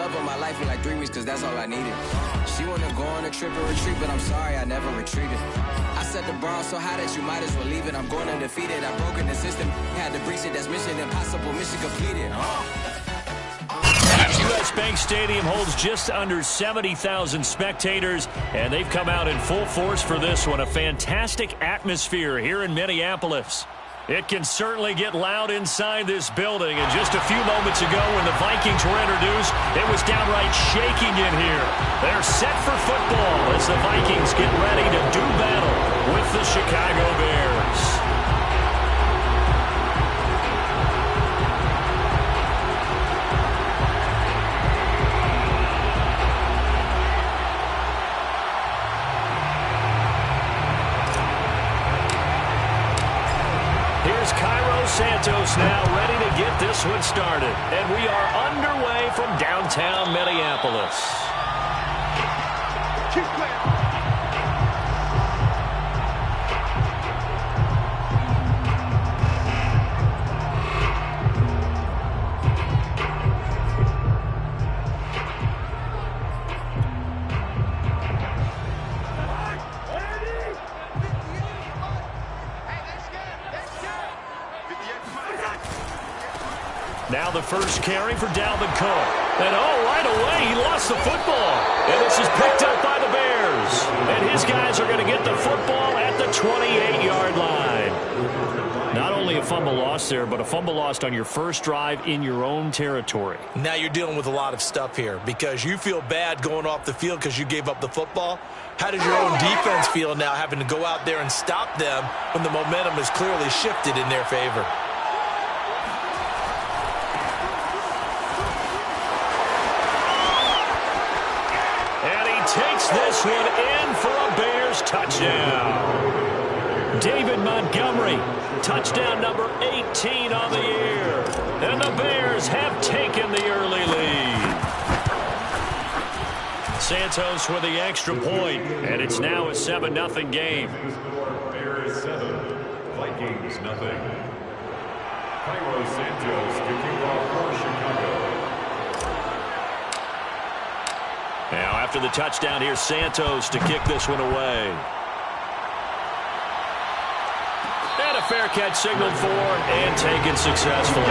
love of my life in like 3 weeks, cause that's all I needed. She wanna go on a trip and retreat, but I'm sorry, I never retreated. I set the bar so high that you might as well leave it. I'm going undefeated, I've broken the system. Had to breach it, that's mission impossible, mission completed. U.S. Bank Stadium holds just under 70,000 spectators, and they've come out in full force for this one. A fantastic atmosphere here in Minneapolis. It can certainly get loud inside this building, and just a few moments ago when the Vikings were introduced, it was downright shaking in here. They're set for football as the Vikings get ready to do battle with the Chicago Bears. Santos now ready to get this one started. And we are underway from downtown Minneapolis. Keep playing. Now the first carry for Dalvin Cook. And right away, he lost the football. And this is picked up by the Bears. And his guys are going to get the football at the 28-yard line. Not only a fumble lost there, but a fumble lost on your first drive in your own territory. Now you're dealing with a lot of stuff here because you feel bad going off the field because you gave up the football. How does your own defense feel now having to go out there and stop them when the momentum is clearly shifted in their favor? Takes this one in for a Bears touchdown. David Montgomery, touchdown number 18 on the year. And the Bears have taken the early lead. Santos with the extra point, and it's now a 7-0 game. Bears 7, Vikings nothing. Cairo Santos to kick off for Chicago. Now after the touchdown, here's Santos to kick this one away. And a fair catch signaled for and taken successfully.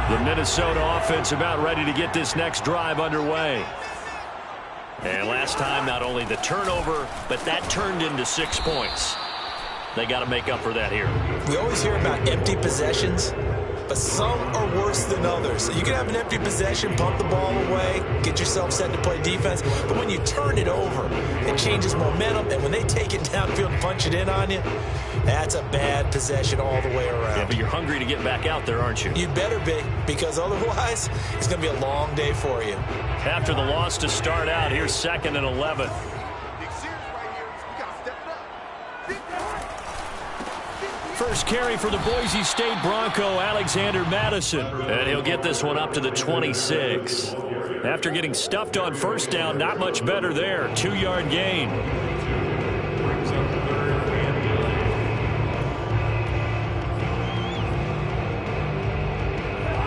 The Minnesota offense about ready to get this next drive underway. And last time, not only the turnover, but that turned into 6 points. They got to make up for that here. We always hear about empty possessions, but some are worse than others. So you can have an empty possession, pump the ball away, get yourself set to play defense. But when you turn it over, it changes momentum. And when they take it downfield and punch it in on you, that's a bad possession all the way around. Yeah, but you're hungry to get back out there, aren't you? You'd better be, because otherwise it's going to be a long day for you. After the loss to start out, here's 2nd and 11. First carry for the Boise State Bronco, Alexander Madison. And he'll get this one up to the 26. After getting stuffed on first down, not much better there. 2-yard gain.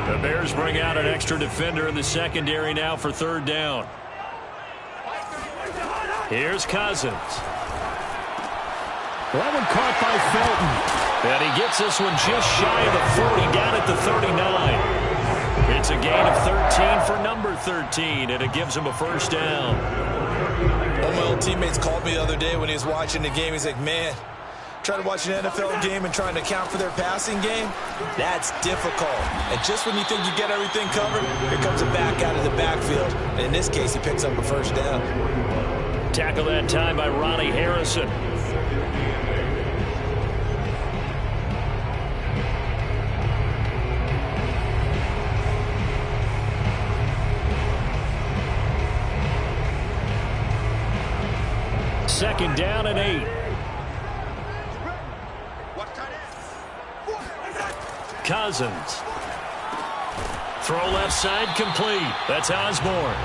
The Bears bring out an extra defender in the secondary now for 3rd down. Here's Cousins. That one caught by Felton. And he gets this one just shy of the 40, down at the 39. It's a gain of 13 for number 13, and it gives him a first down. One of my old teammates called me the other day when he was watching the game. He's like, man, trying to watch an NFL game and trying to account for their passing game, that's difficult. And just when you think you get everything covered, here comes a back out of the backfield. And in this case, he picks up a first down. Tackle that time by Ronnie Harrison. Second down and 8. Cousins. Throw left side complete. That's Osborne.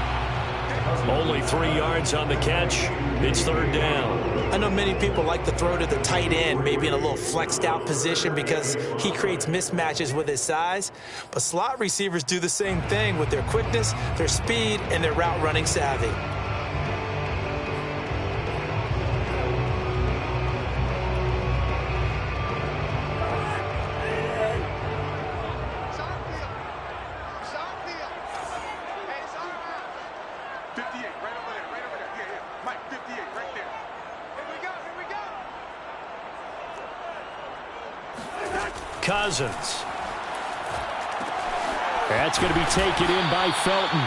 Only 3 yards on the catch. It's third down. I know many people like to throw to the tight end, maybe in a little flexed out position because he creates mismatches with his size. But slot receivers do the same thing with their quickness, their speed, and their route running savvy. Cousins. That's going to be taken in by Felton.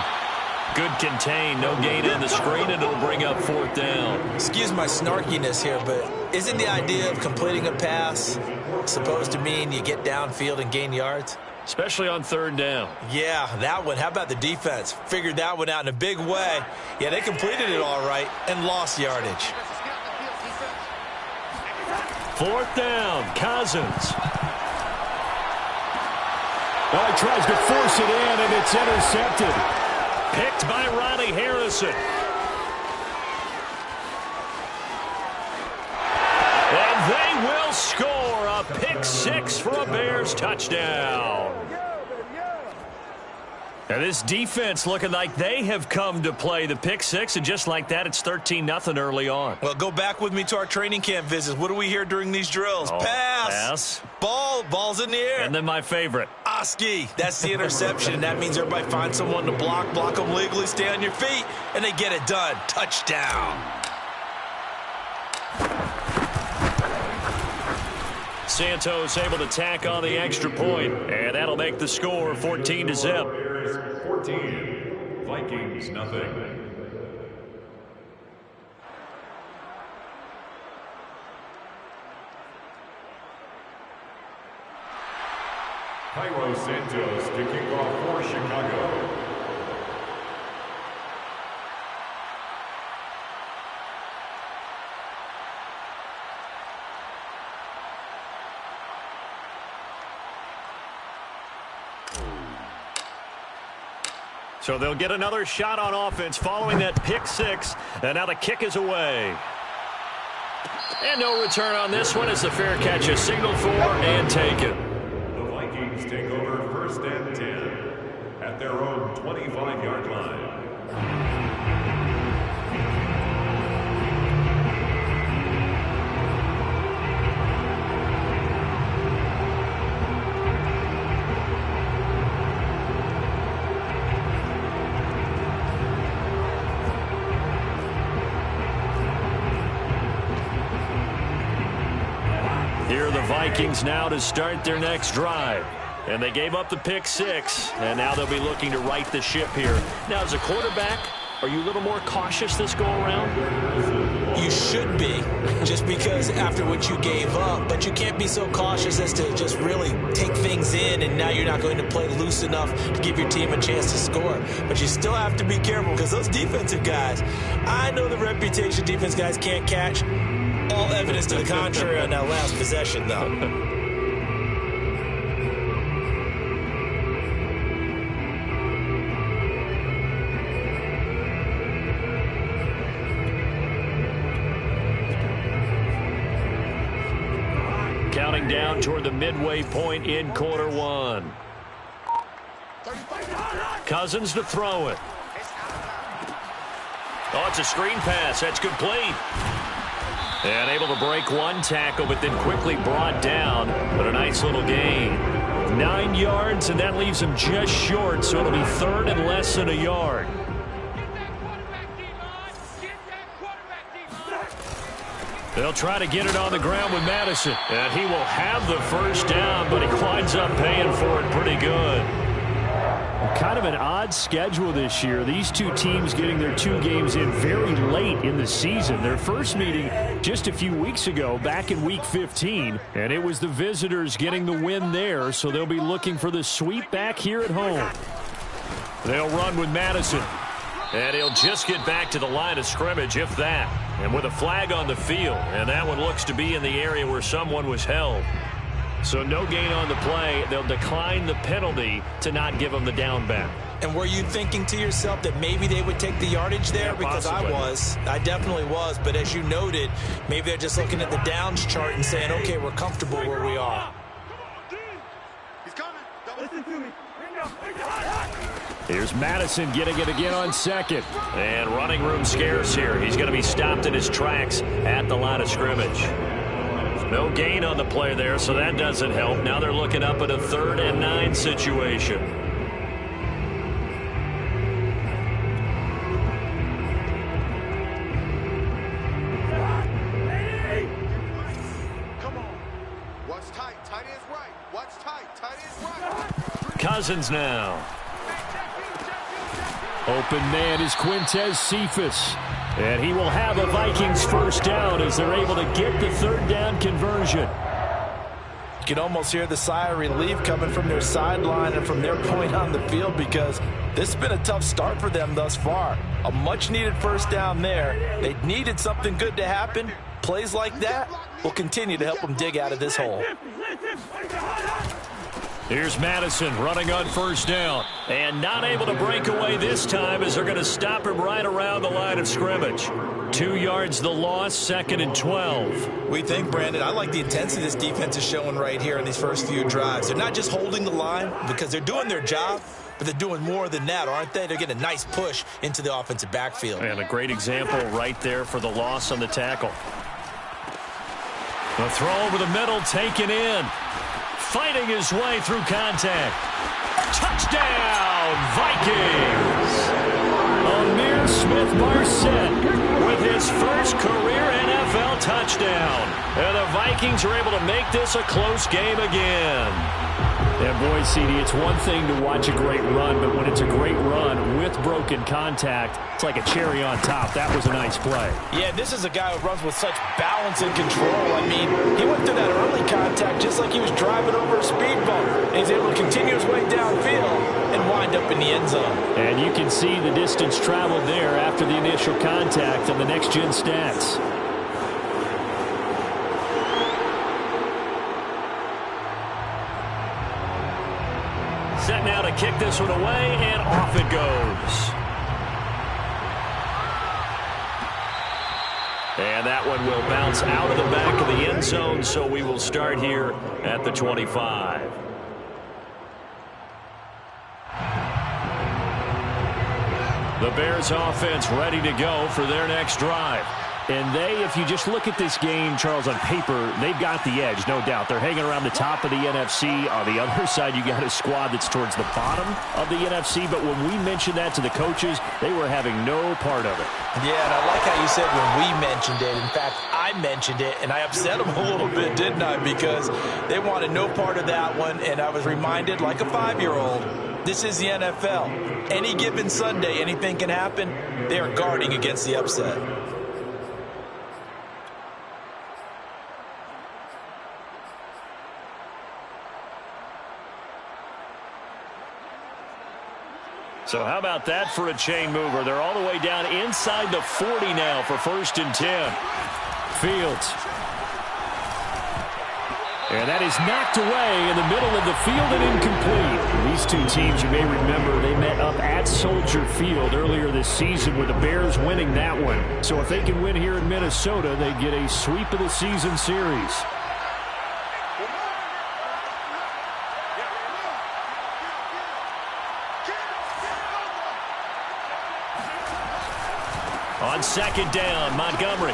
Good contain, no gain on the screen, and it'll bring up fourth down. Excuse my snarkiness here, but isn't the idea of completing a pass supposed to mean you get downfield and gain yards? Especially on third down. Yeah, that one. How about the defense? Figured that one out in a big way. Yeah, they completed it all right and lost yardage. Fourth down, Cousins. Well, he tries to force it in, and it's intercepted. Picked by Riley Harrison. And they will score a pick six for a Bears touchdown. And this defense looking like they have come to play the pick six, and just like that, it's 13-0 early on. Well, go back with me to our training camp visits. What do we hear during these drills? Pass. Ball's in the air. And then my favorite. Oski. That's the interception. That means everybody finds someone to block them legally, stay on your feet, and they get it done. Touchdown. Santos able to tack on the extra point, and that'll make the score 14-0. 14, Vikings nothing. Cairo Santos to kick off for Chicago. So they'll get another shot on offense following that pick six, and now the kick is away. And no return on this one as the fair catch is signaled for and taken. The Vikings take over first and 10 at their own 25-yard line. Here are the Vikings now to start their next drive. And they gave up the pick six, and now they'll be looking to right the ship here. Now, as a quarterback, are you a little more cautious this go-around? You should be, just because after what you gave up, but you can't be so cautious as to just really take things in, and now you're not going to play loose enough to give your team a chance to score. But you still have to be careful because those defensive guys, I know the reputation defense guys can't catch. All evidence to the contrary on that last possession, though. Counting down toward the midway point in quarter one. Cousins to throw it. Oh, it's a screen pass. That's complete. And able to break one tackle, but then quickly brought down. But a nice little gain. 9 yards, and that leaves him just short, so it'll be third and less than a yard. They'll try to get it on the ground with Madison. And he will have the first down, but he winds up paying for it pretty good. Kind of an odd schedule this year. These two teams getting their 2 games in very late in the season. Their first meeting just a few weeks ago, back in Week 15, and it was the visitors getting the win there, so they'll be looking for the sweep back here at home. They'll run with Madison, and he'll just get back to the line of scrimmage, if that, and with a flag on the field, and that one looks to be in the area where someone was held. So no gain on the play. They'll decline the penalty to not give him the down back. And were you thinking to yourself that maybe they would take the yardage there? Yeah, because possibly. I definitely was. But as you noted, maybe they're just looking at the downs chart and saying, okay, we're comfortable where we are. He's coming. Listen to me. Here's Madison getting it again on second. And running room scarce here. He's going to be stopped in his tracks at the line of scrimmage. No gain on the play there, so that doesn't help. Now they're looking up at a 3rd and 9 situation. Come on. Watch tight. Tight ends right. Watch tight. Tight ends right. Cousins now. Open man is Quintez Cephus. And he will have a Vikings first down as they're able to get the 3rd down conversion. You can almost hear the sigh of relief coming from their sideline and from their point on the field because this has been a tough start for them thus far. A much-needed first down there. They needed something good to happen. Plays like that will continue to help them dig out of this hole. Here's Madison running on first down. And not able to break away this time as they're going to stop him right around the line of scrimmage. 2 yards the loss, 2nd and 12. We think, Brandon, I like the intensity this defense is showing right here in these first few drives. They're not just holding the line because they're doing their job, but they're doing more than that, aren't they? They're getting a nice push into the offensive backfield. And a great example right there for the loss on the tackle. The throw over the middle taken in. Fighting his way through contact. Touchdown, Vikings! Amir Smith-Marset with his first career NFL touchdown. And the Vikings are able to make this a close game again. And boy, CD, it's one thing to watch a great run, but when it's a great run with broken contact, it's like a cherry on top. That was a nice play. Yeah, this is a guy who runs with such balance and control. I mean, he went through that early contact just like he was driving over a speed bump. And he's able to continue his way downfield and wind up in the end zone. And you can see the distance traveled there after the initial contact on the next-gen stats. Set now to kick this one away, and off it goes. And that one will bounce out of the back of the end zone, so we will start here at the 25. The Bears offense ready to go for their next drive. And they, if you just look at this game, Charles, on paper, they've got the edge, no doubt. They're hanging around the top of the NFC. On the other side, you got a squad that's towards the bottom of the NFC. But when we mentioned that to the coaches, they were having no part of it. Yeah, and I like how you said when we mentioned it. In fact, I mentioned it, and I upset them a little bit, didn't I? Because they wanted no part of that one, and I was reminded, like a 5-year-old, this is the NFL. Any given Sunday, anything can happen. They are guarding against the upset. So how about that for a chain mover? They're all the way down inside the 40 now for 1st and 10. Fields. And that is knocked away in the middle of the field and incomplete. These two teams, you may remember, they met up at Soldier Field earlier this season with the Bears winning that one. So if they can win here in Minnesota, they get a sweep of the season series. On 2nd down, Montgomery.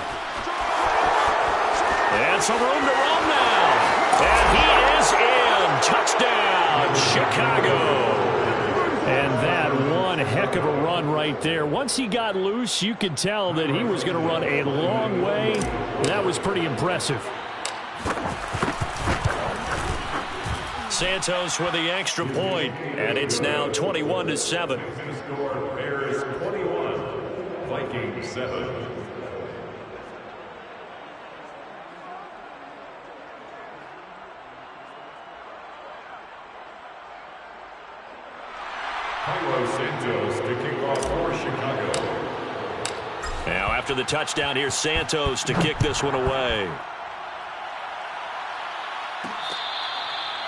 And some room to run now. And he is in. Touchdown, Chicago. And that one heck of a run right there. Once he got loose, you could tell that he was going to run a long way. That was pretty impressive. Santos with the extra point, and it's now 21-7. Bears 21, Vikings 7. Santos to kick off for Chicago. Now after the touchdown, here's Santos to kick this one away.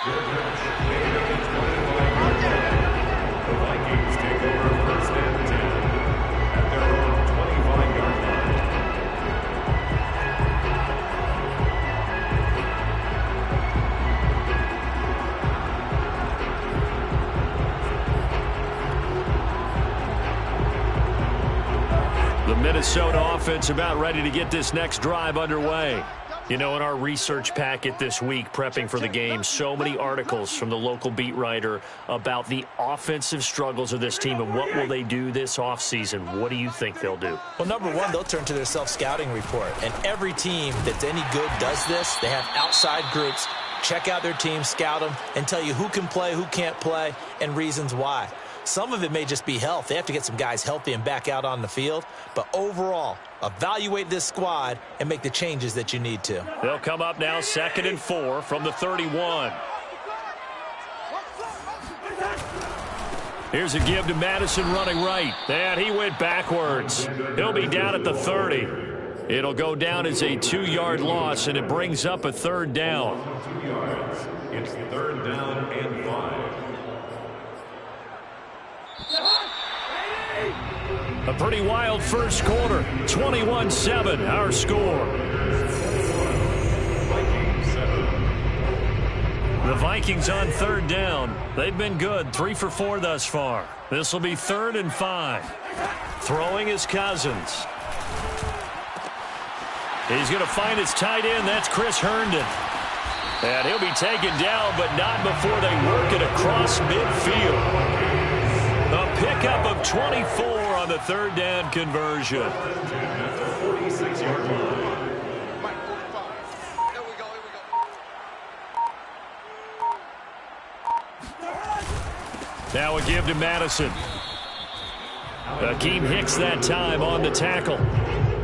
The Vikings take The Minnesota offense about ready to get this next drive underway. You know, in our research packet this week, prepping for the game, so many articles from the local beat writer about the offensive struggles of this team and what will they do this offseason. What do you think they'll do? Well, number one, they'll turn to their self-scouting report. And every team that's any good does this. They have outside groups. Check out their team, scout them, and tell you who can play, who can't play, and reasons why. Some of it may just be health. They have to get some guys healthy and back out on the field. But overall, evaluate this squad and make the changes that you need to. They'll come up now 2nd and 4 from the 31. Here's a give to Madison running right. And he went backwards. He'll be down at the 30. It'll go down as a 2-yard loss, and it brings up a 3rd down. 2 yards. It's 3rd down and 5. A pretty wild first quarter. 21-7, our score. The Vikings on 3rd down. They've been good, 3 for 4 thus far. This will be 3rd and 5. Throwing is Cousins. He's going to find his tight end. That's Chris Herndon. And he'll be taken down, but not before they work it across midfield. A pickup of 24 on the 3rd down conversion. 46-yard line. Mike, 45. Here we go, here we go. Now a give to Madison. Akeem Hicks that time on the tackle.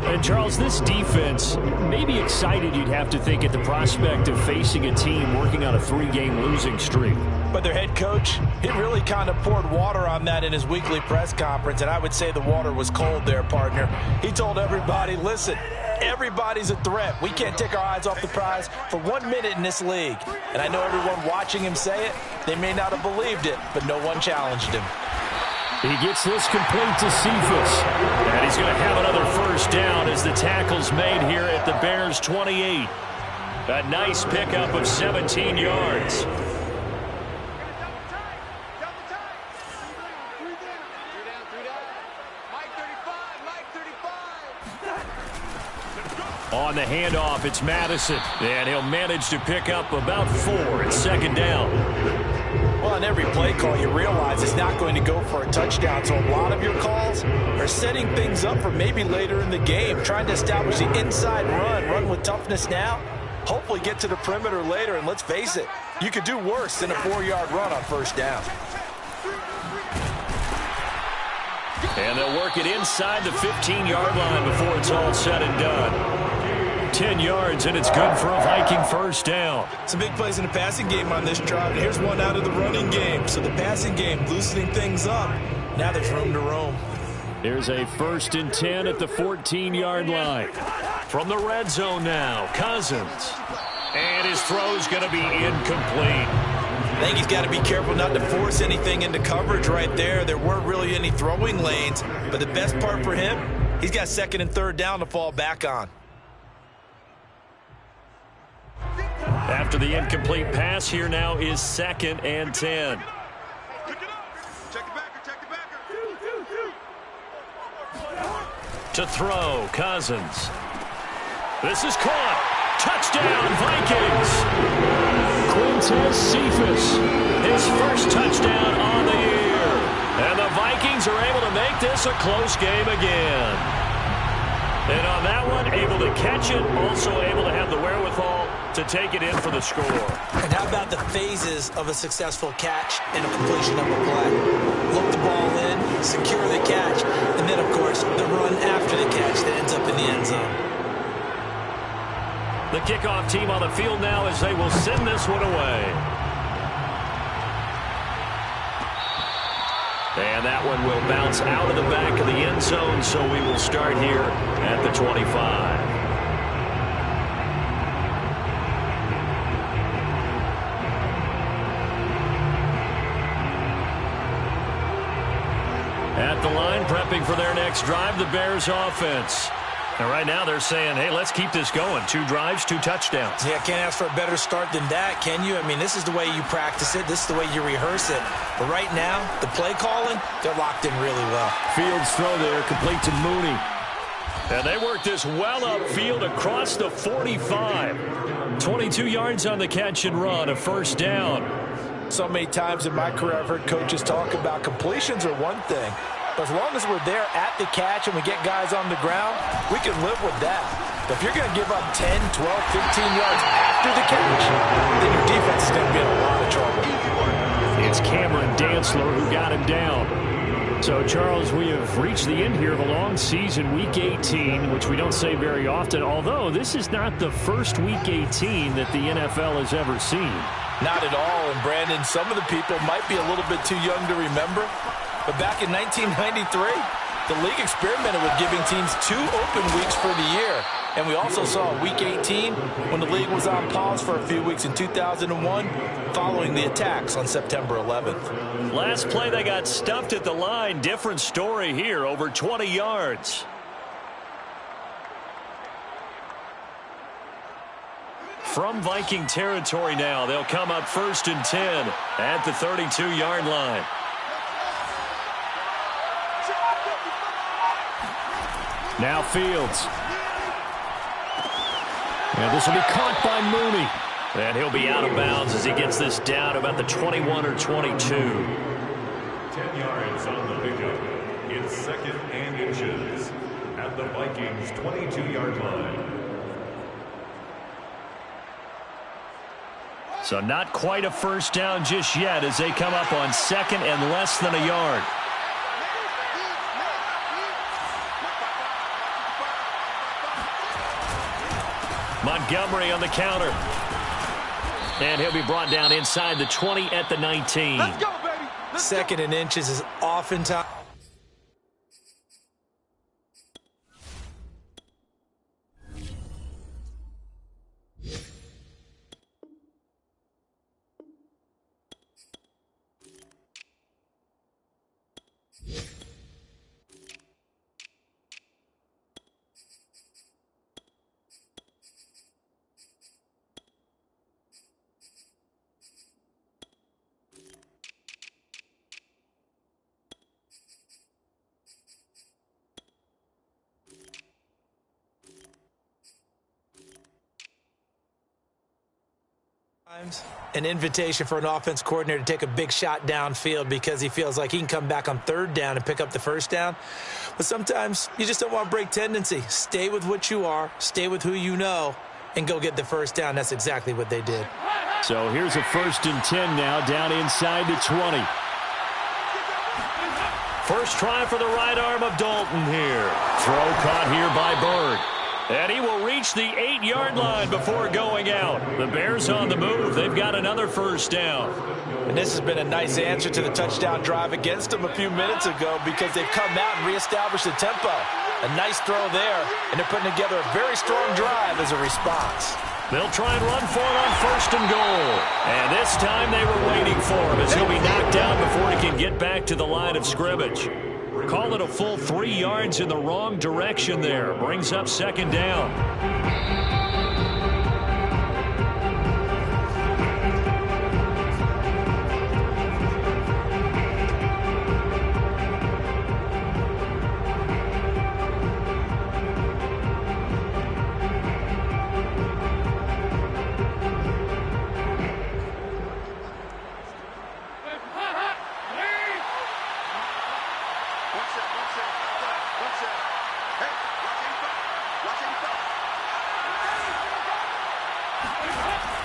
And, Charles, this defense may be excited, you'd have to think, at the prospect of facing a team working on a 3-game losing streak. But their head coach, he really kind of poured water on that in his weekly press conference, and I would say the water was cold there, partner. He told everybody, listen, everybody's a threat. We can't take our eyes off the prize for 1 minute in this league. And I know everyone watching him say it, they may not have believed it, but no one challenged him. He gets this complete to Cephas. And he's going to have another 1st down as the tackle's made here at the Bears' 28. A nice pickup of 17 yards. On the handoff, it's Madison. And he'll manage to pick up about 4 at 2nd down. Well, on every play call, you realize it's not going to go for a touchdown. So a lot of your calls are setting things up for maybe later in the game, trying to establish the inside run with toughness now, hopefully get to the perimeter later. And let's face it, you could do worse than a 4-yard run on 1st down. And they'll work it inside the 15-yard line before it's all said and done. 10 yards, and it's good for a Viking 1st down. Some big plays in the passing game on this drive. And here's one out of the running game. So the passing game loosening things up. Now there's room to roam. Here's a 1st and 10 at the 14-yard line. From the red zone now, Cousins. And his throw's going to be incomplete. I think he's got to be careful not to force anything into coverage right there. There weren't really any throwing lanes. But the best part for him, he's got 2nd and 3rd down to fall back on. After the incomplete pass, here now is 2nd and 10. To throw, Cousins. This is caught. Touchdown, Vikings. Quintez Cephas, his 1st touchdown on the year. And the Vikings are able to make this a close game again. And on that one, able to catch it, also able to have the wherewithal to take it in for the score. And how about the phases of a successful catch and a completion of a play? Look the ball in, secure the catch, and then, of course, the run after the catch that ends up in the end zone. The kickoff team on the field now as they will send this one away. And that one will bounce out of the back of the end zone, so we will start here at the 25. At the line, prepping for their next drive, the Bears offense. And right now they're saying, hey, let's keep this going. 2 drives, 2 touchdowns. Yeah, can't ask for a better start than that, can you? I mean, this is the way you practice it. This is the way you rehearse it. But right now, the play calling, they're locked in really well. Fields throw there, complete to Mooney. And they work this well upfield across the 45. 22 yards on the catch and run, a first down. So many times in my career I've heard coaches talk about completions are one thing. But as long as we're there at the catch and we get guys on the ground, we can live with that. But if you're going to give up 10, 12, 15 yards after the catch, then your defense is going to be in a lot of trouble. It's Cameron Dantzler who got him down. So, Charles, we have reached the end here of a long season, Week 18, which we don't say very often, although this is not the first Week 18 that the NFL has ever seen. Not at all, and Brandon, some of the people might be a little bit too young to remember, but back in 1993, the league experimented with giving teams 2 open weeks for the year. And we also saw Week 18 when the league was on pause for a few weeks in 2001 following the attacks on September 11th. Last play, they got stuffed at the line. Different story here, over 20 yards. From Viking territory now, they'll come up 1st and 10 at the 32-yard line. Now Fields. And this will be caught by Mooney. And he'll be out of bounds as he gets this down about the 21 or 22. 10 yards on the pickup. It's 2nd and inches at the Vikings' 22-yard line. So not quite a first down just yet as they come up on 2nd and less than a yard. Montgomery on the counter. And he'll be brought down inside the 20 at the 19. Let's go, baby. Let's 2nd and inches is oftentimes... an invitation for an offense coordinator to take a big shot downfield because he feels like he can come back on 3rd down and pick up the first down. But sometimes you just don't want to break tendency. Stay with what you are, stay with who you know, and go get the first down. That's exactly what they did. So here's a 1st and 10 now, down inside the 20. First try for the right arm of Dalton here. Throw caught here by Bird. And he will reach the 8-yard line before going out. The Bears on the move. They've got another first down. And this has been a nice answer to the touchdown drive against them a few minutes ago because they've come out and reestablished the tempo. A nice throw there, and they're putting together a very strong drive as a response. They'll try and run for it on 1st and goal. And this time they were waiting for him as he'll be knocked down before he can get back to the line of scrimmage. Call it a full 3 yards in the wrong direction there. Brings up 2nd down.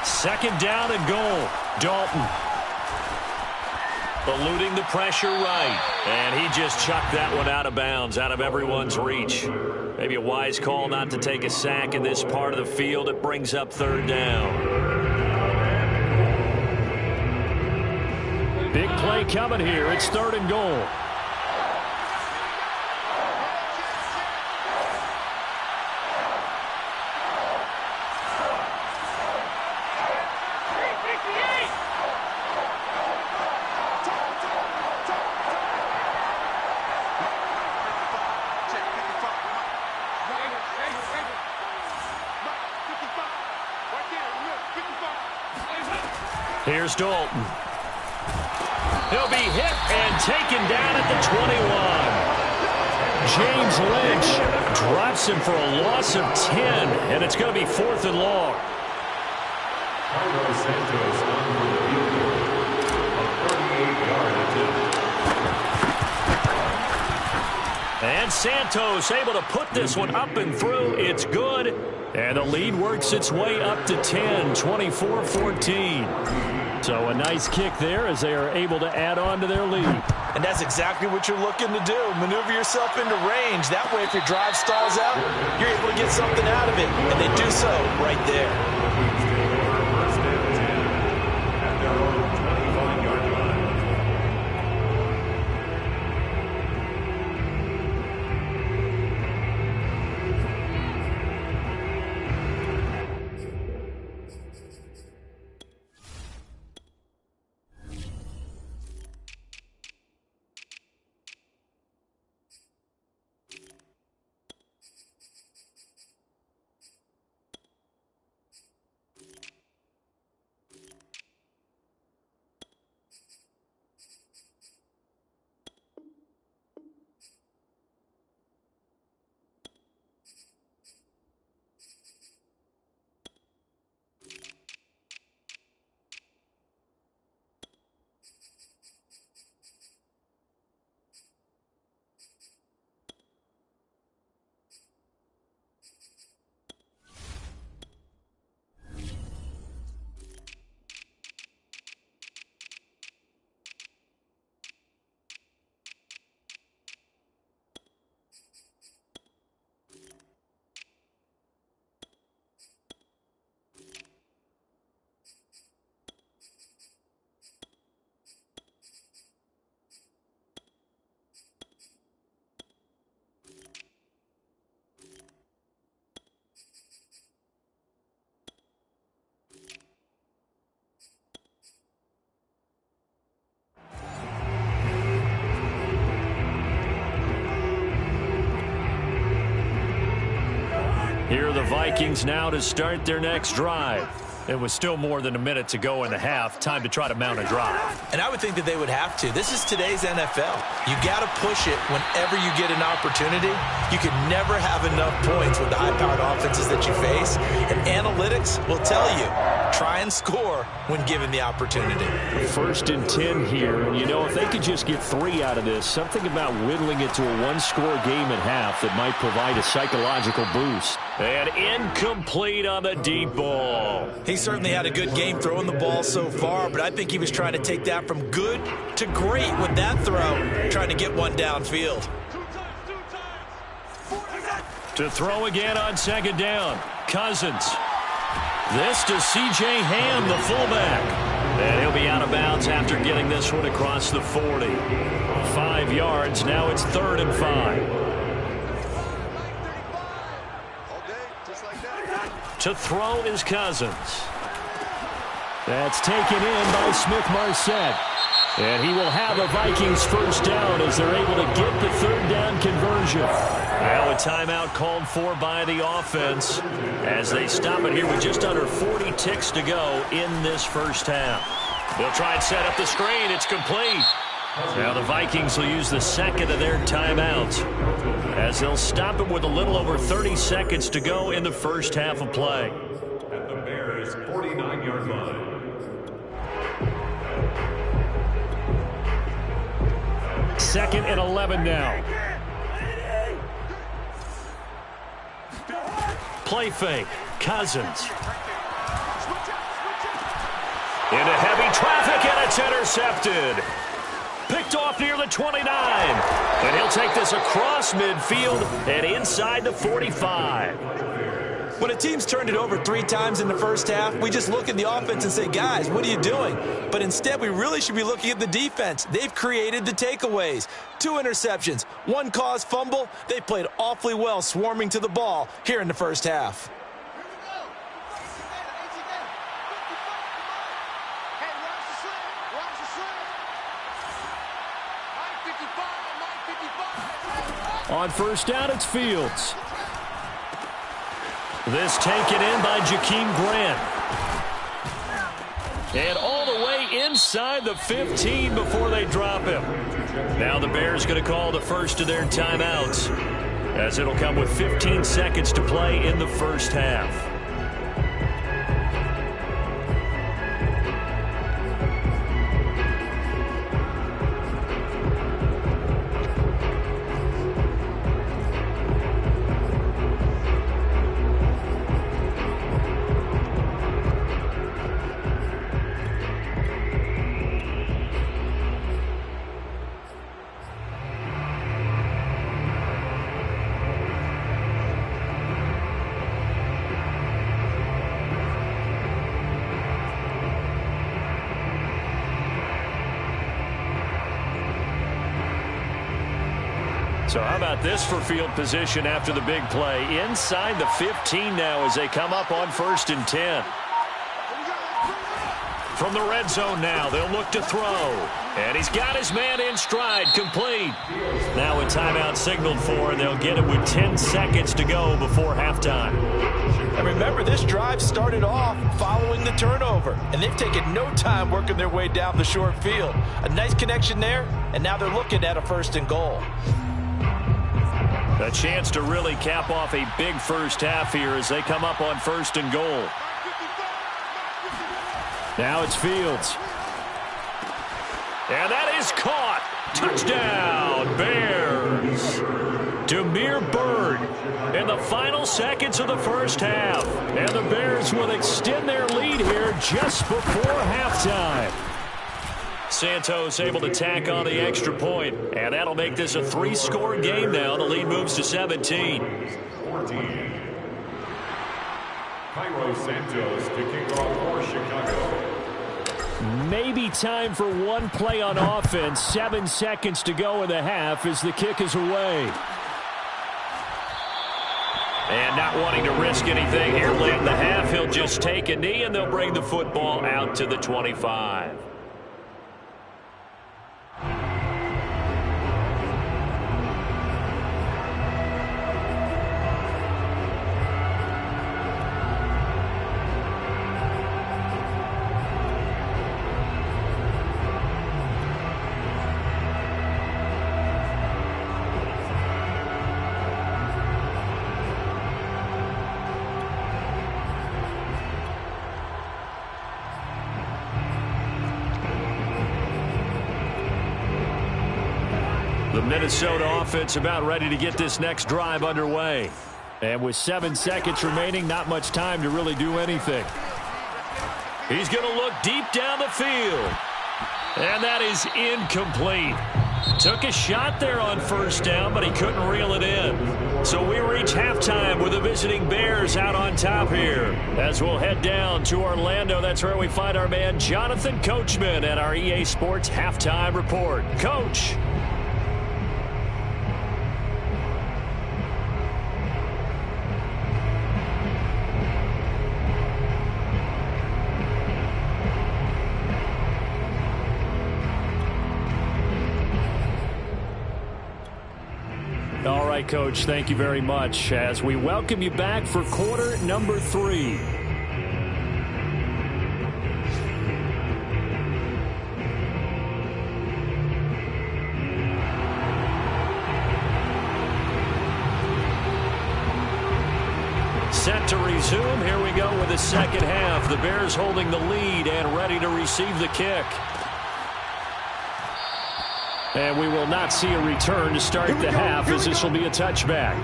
Second down and goal. Dalton. Eluding the pressure right. And he just chucked that one out of bounds, out of everyone's reach. Maybe a wise call not to take a sack in this part of the field. It brings up 3rd down. Big play coming here. It's 3rd and goal. Here's Dalton. He'll be hit and taken down at the 21. James Lynch drops him for a loss of 10, and it's going to be 4th and long. Carlos Santos on for the field goal. A 38-yard attempt. And Santos able to put this one up and through. It's good. And the lead works its way up to 10, 24-14. So a nice kick there as they are able to add on to their lead. And that's exactly what you're looking to do. Maneuver yourself into range. That way, if your drive stalls out, you're able to get something out of it. And they do so right there. First and 10 at their own 25-yard line. Here are the Vikings now to start their next drive. It was still more than a minute to go in the half. Time to try to mount a drive. And I would think that they would have to. This is today's NFL. You got to push it whenever you get an opportunity. You can never have enough points with the high-powered offenses that you face. And analytics will tell you, try and score when given the opportunity. 1st and 10 here. And, you know, if they could just get 3 out of this, something about whittling it to a one-score game at half that might provide a psychological boost. And incomplete on the deep ball. He certainly had a good game throwing the ball so far, but I think he was trying to take that from good to great with that throw, trying to get one downfield. To throw again on 2nd down. Cousins. This to C.J. Ham, the fullback. And he'll be out of bounds after getting this one across the 40. 5 yards. Now it's 3rd and 5. To throw is Cousins. That's taken in by Smith-Marsette. And he will have a Vikings first down as they're able to get the 3rd down conversion. Now a timeout called for by the offense as they stop it here with just under 40 ticks to go in this first half. They'll try and set up the screen. It's complete. Now the Vikings will use the 2nd of their timeouts as they'll stop it with a little over 30 seconds to go in the first half of play. At the Bears' 49-yard line. 2nd and 11 now. Play fake. Cousins. Into heavy traffic, and it's intercepted. Picked off near the 29. And he'll take this across midfield and inside the 45. When a team's turned it over 3 times in the first half, we just look at the offense and say, guys, what are you doing? But instead, we really should be looking at the defense. They've created the takeaways. 2 interceptions, 1 caused fumble. They played awfully well swarming to the ball here in the first half. On first down, it's Fields. This taken in by Jakeem Grant. And all the way inside the 15 before they drop him. Now the Bears going to call the first of their timeouts, as it'll come with 15 seconds to play in the first half. So how about this for field position after the big play? Inside the 15 now as they come up on 1st and 10. From the red zone now, they'll look to throw. And he's got his man in stride, complete. Now a timeout signaled for, and they'll get it with 10 seconds to go before halftime. And remember, this drive started off following the turnover, and they've taken no time working their way down the short field. A nice connection there, and now they're looking at a 1st and goal. A chance to really cap off a big first half here as they come up on 1st and goal. Now it's Fields. And that is caught. Touchdown, Bears. Damiere Byrd in the final seconds of the first half. And the Bears will extend their lead here just before halftime. Santos able to tack on the extra point, and that'll make this a 3-score game now. The lead moves to 17. 14. Cairo Santos to kick off for Chicago. Maybe time for one play on offense. 7 seconds to go in the half as the kick is away. And not wanting to risk anything here late in the half, he'll just take a knee, and they'll bring the football out to the 25. The Minnesota offense about ready to get this next drive underway. And with 7 seconds remaining, not much time to really do anything. He's going to look deep down the field. And that is incomplete. Took a shot there on 1st down, but he couldn't reel it in. So we reach halftime with the visiting Bears out on top here. As we'll head down to Orlando, that's where we find our man Jonathan Coachman at our EA Sports Halftime Report. Coach. All right, Coach, thank you very much as we welcome you back for quarter number 3. Set to resume. Here we go with the second half. The Bears holding the lead and ready to receive the kick. And we will not see a return to start the half as this will be a touchback.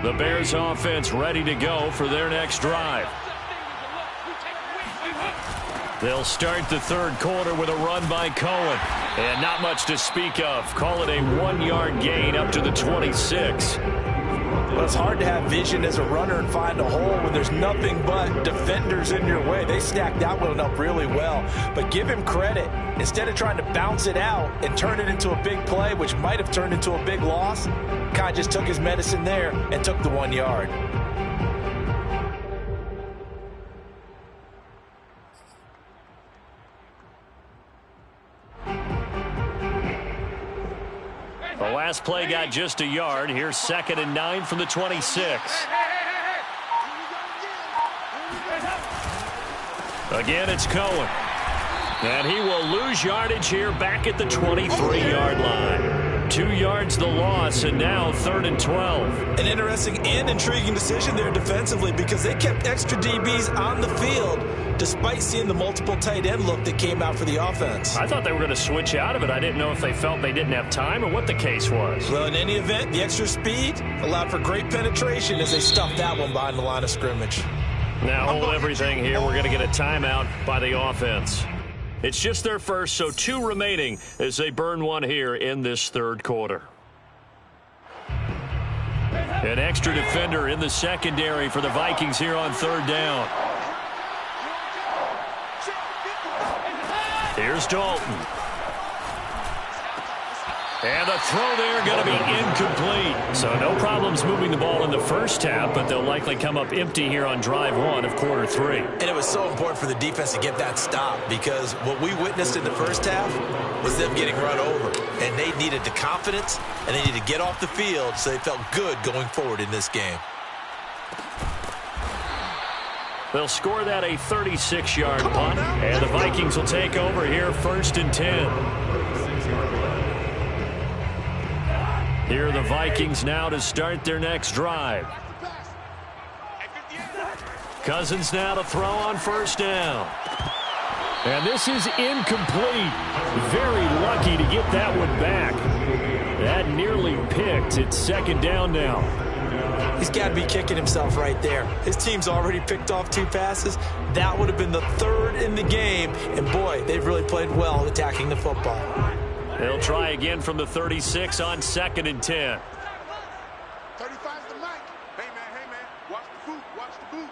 The Bears offense ready to go for their next drive. They'll start the third quarter with a run by Cohen. And not much to speak of. Call it a 1-yard gain up to the 26. Well, it's hard to have vision as a runner and find a hole when there's nothing but defenders in your way. They stacked that one up really well. But give him credit. Instead of trying to bounce it out and turn it into a big play, which might have turned into a big loss, Kai just took his medicine there and took the 1 yard. The last play got just a yard. Here's 2nd and 9 from the 26. Again, it's Cohen. And he will lose yardage here back at the 23-yard line. 2 yards the loss, and now 3rd and 12. An interesting and intriguing decision there defensively because they kept extra DBs on the field despite seeing the multiple tight end look that came out for the offense. I thought they were going to switch out of it. I didn't know if they felt they didn't have time or what the case was. Well, in any event, the extra speed allowed for great penetration as they stuffed that one behind the line of scrimmage. Now hold everything here. We're going to get a timeout by the offense. It's just their first, so 2 remaining as they burn one here in this 3rd quarter. An extra defender in the secondary for the Vikings here on 3rd down. Here's Dalton. And the throw there going to be incomplete. So no problems moving the ball in the first half, but they'll likely come up empty here on drive 1 of quarter 3. And it was so important for the defense to get that stop because what we witnessed in the first half was them getting run over. And they needed the confidence, and they needed to get off the field so they felt good going forward in this game. They'll score that a 36-yard punt, and the Vikings will take over here 1st and 10. Here are the Vikings now to start their next drive. Cousins now to throw on 1st down. And this is incomplete. Very lucky to get that one back. That nearly picked. It's 2nd down now. He's got to be kicking himself right there. His team's already picked off 2 passes. That would have been the 3rd in the game. And, boy, they've really played well attacking the football. They'll try again from the 36 on 2nd and 10. 35's the mic. Hey, man, watch the boot, watch the boot.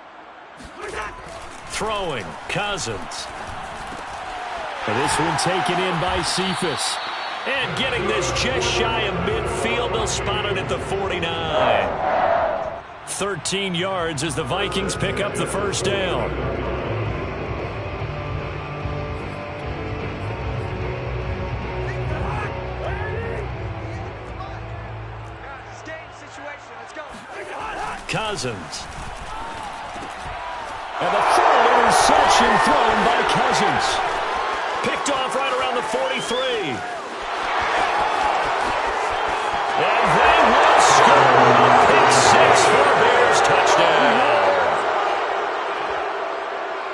Throwing, Cousins. And this one taken in by Cephas. And getting this just shy of midfield. They'll spot it at the 49. 13 yards as the Vikings pick up the 1st down. Cousins. And the throw, interception thrown by Cousins. Picked off right around the 43. And they will score a pick 6 for a Bears touchdown.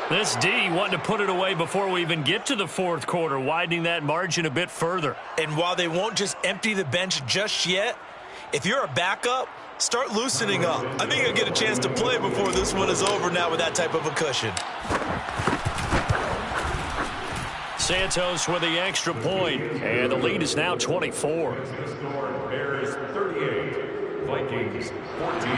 This D wanting to put it away before we even get to the 4th quarter, widening that margin a bit further. And while they won't just empty the bench just yet, if you're a backup, start loosening up. I think you'll get a chance to play before this one is over now with that type of a cushion. Santos with the extra point, and the lead is now 24. Bears 38, Vikings 14.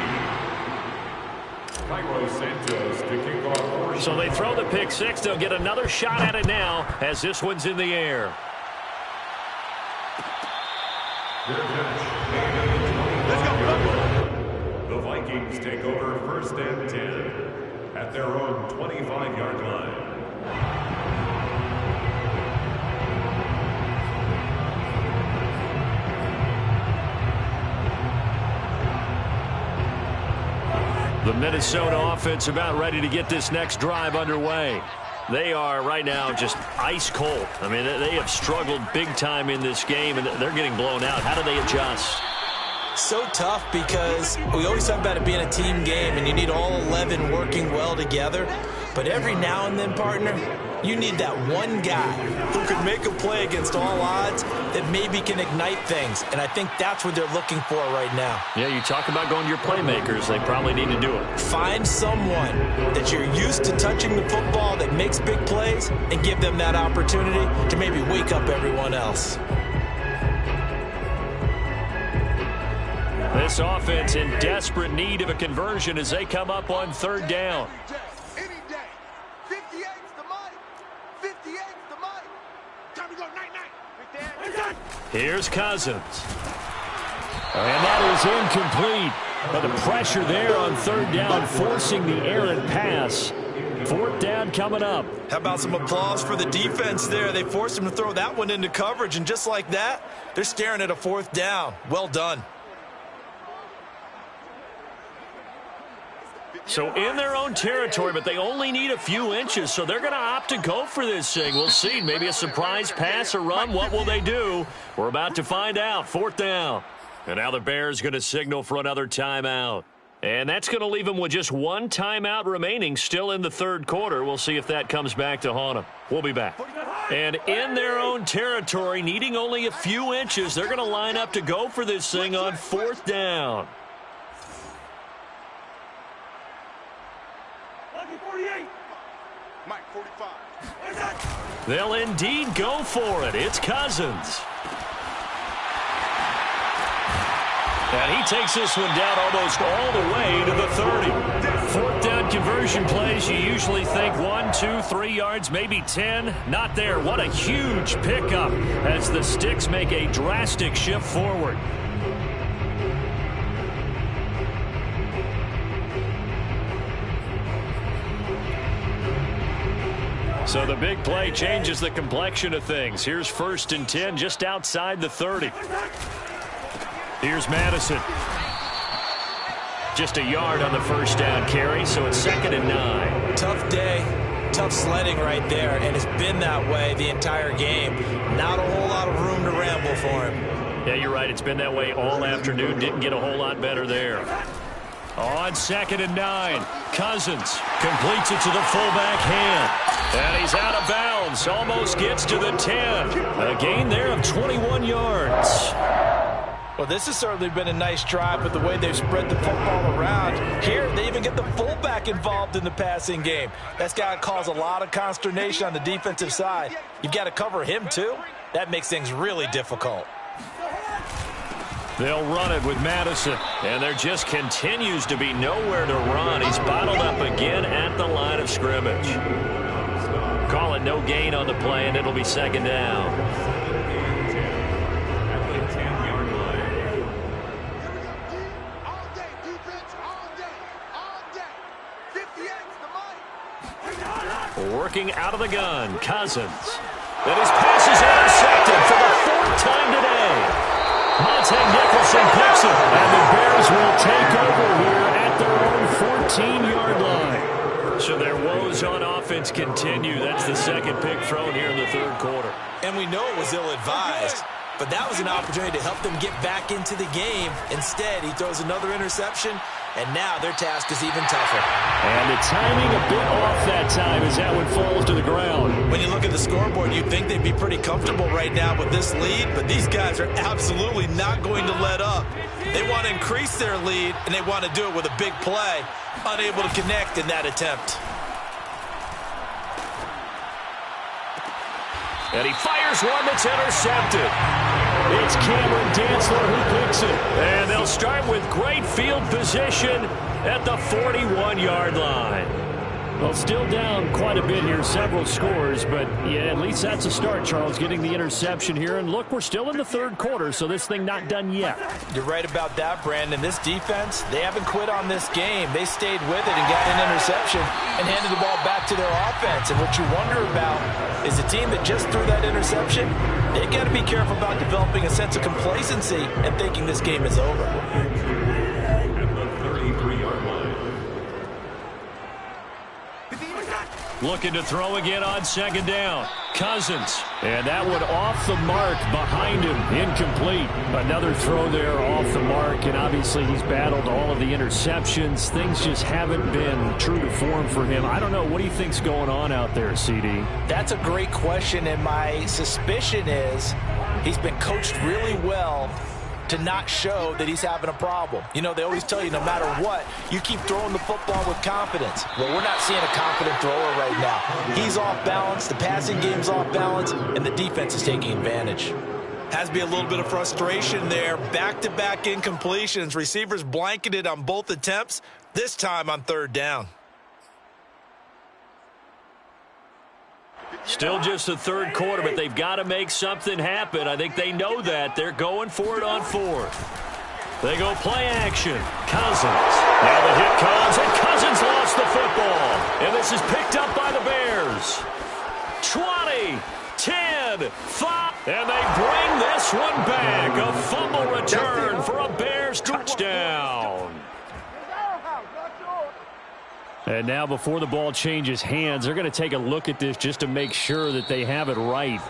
Cairo Santos to kick off. So they throw the pick 6. They'll get another shot at it now as this one's in the air. The Vikings take over 1st and 10 at their own 25-yard line. The Minnesota offense about ready to get this next drive underway. They are right now just ice cold. I mean, they have struggled big time in this game, and they're getting blown out. How do they adjust? So tough because we always talk about it being a team game, and you need all 11 working well together. But every now and then, partner, you need that one guy who can make a play against all odds that maybe can ignite things. And I think that's what they're looking for right now. Yeah, you talk about going to your playmakers. They probably need to do it. Find someone that you're used to touching the football that makes big plays and give them that opportunity to maybe wake up everyone else. This offense in desperate need of a conversion as they come up on 3rd down. Any day. 58's the mic. 58's the mic. Time to go night-night. Here's Cousins. And that is incomplete. But the pressure there on 3rd down, forcing the errant pass. Fourth down coming up. How about some applause for the defense there? They forced him to throw that one into coverage, and just like that, they're staring at a fourth down. Well done. So in their own territory, but they only need a few inches, so they're going to opt to go for this thing. We'll see. Maybe a surprise pass or run. What will they do? We're about to find out. Fourth down. And now the Bears going to signal for another timeout. And that's going to leave them with just one timeout remaining still in the third quarter. We'll see if that comes back to haunt them. We'll be back. And in their own territory, needing only a few inches, they're going to line up to go for this thing on fourth down. Mike, 45. They'll indeed go for it. It's Cousins. And he takes this one down almost all the way to the 30. Fourth down conversion plays, you usually think 1, 2, 3 yards, maybe 10. Not there. What a huge pickup as the Sticks make a drastic shift forward. So the big play changes the complexion of things. Here's 1st and 10 just outside the 30. Here's Madison. Just a yard on the first down carry, so it's 2nd and 9. Tough day, tough sledding right there, and it's been that way the entire game. Not a whole lot of room to ramble for him. Yeah, you're right. It's been that way all afternoon. Didn't get a whole lot better there. On 2nd and 9, Cousins completes it to the fullback hand. And he's out of bounds. Almost gets to the 10. A gain there of 21 yards. Well, this has certainly been a nice drive with the way they've spread the football around. Here, they even get the fullback involved in the passing game. That's got to cause a lot of consternation on the defensive side. You've got to cover him, too. That makes things really difficult. They'll run it with Madison, and there just continues to be nowhere to run. He's bottled up again at the line of scrimmage. Call it no gain on the play, and it'll be 2nd down. Working out of the gun, Cousins. And his pass is intercepted for the 4th time today. Monte Nicholson picks it, and the Bears will take over here at their own 14-yard line. So their woes on offense continue. That's the 2nd pick thrown here in the 3rd quarter. And we know it was ill-advised, but that was an opportunity to help them get back into the game. Instead, he throws another interception, and now their task is even tougher. And the timing a bit off that time as that one falls to the ground. When you look at the scoreboard, you'd think they'd be pretty comfortable right now with this lead, but these guys are absolutely not going to let up. They want to increase their lead, and they want to do it with a big play. Unable to connect in that attempt. And he fires one that's intercepted. It's Cameron Dantzler who picks it. And they'll start with great field position at the 41-yard line. Well, still down quite a bit here, several scores, but yeah, at least that's a start, Charles, getting the interception here. And look, we're still in the 3rd quarter, so this thing not done yet. You're right about that, Brandon. This defense, they haven't quit on this game. They stayed with it and got an interception and handed the ball back to their offense. And what you wonder about is a team that just threw that interception, they got to be careful about developing a sense of complacency and thinking this game is over. Looking to throw again on 2nd down. Cousins. And that one off the mark behind him. Incomplete. Another throw there off the mark. And obviously he's battled all of the interceptions. Things just haven't been true to form for him. I don't know. What do you think's going on out there, CD? That's a great question. And my suspicion is he's been coached really well to not show that he's having a problem. You know, they always tell you no matter what, you keep throwing the football with confidence. Well, we're not seeing a confident thrower right now. He's off balance, the passing game's off balance, and the defense is taking advantage. Has to be a little bit of frustration there. Back-to-back incompletions. Receivers blanketed on both attempts, this time on 3rd down. Still just the 3rd quarter, but they've got to make something happen. I think they know that. They're going for it on 4th. They go play action. Cousins. Now the hit comes, and Cousins lost the football. And this is picked picked up by the Bears. 20, 10, 5. And they bring this one back. A fumble return for a Bears touchdown. And now before the ball changes hands, they're going to take a look at this just to make sure that they have it right.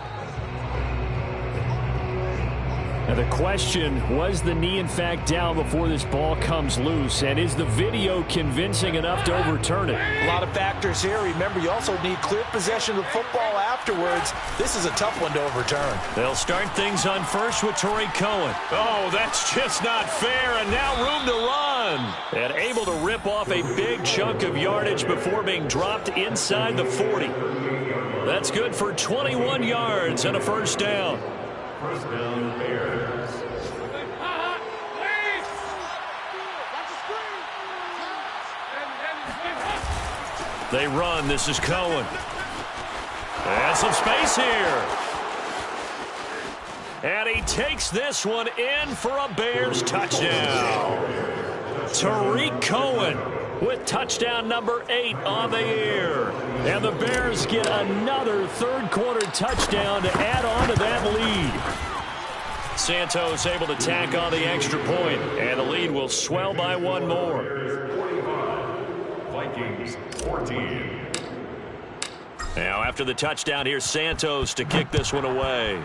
Now the question, was the knee in fact down before this ball comes loose? And is the video convincing enough to overturn it? A lot of factors here. Remember, you also need clear possession of the football afterwards. This is a tough one to overturn. They'll start things on first with Tarik Cohen. Oh, that's just not fair, and now room to run. And able to rip off a big chunk of yardage before being dropped inside the 40. That's good for 21 yards and a first down. First down, Bears. They run. This is Cohen. And some space here. And he takes this one in for a Bears touchdown. Tarik Cohen with touchdown number 8 on the year. And the Bears get another third-quarter touchdown to add on to that lead. Santos able to tack on the extra point, and the lead will swell by one more. Vikings 14. Now after the touchdown, here's Santos to kick this one away.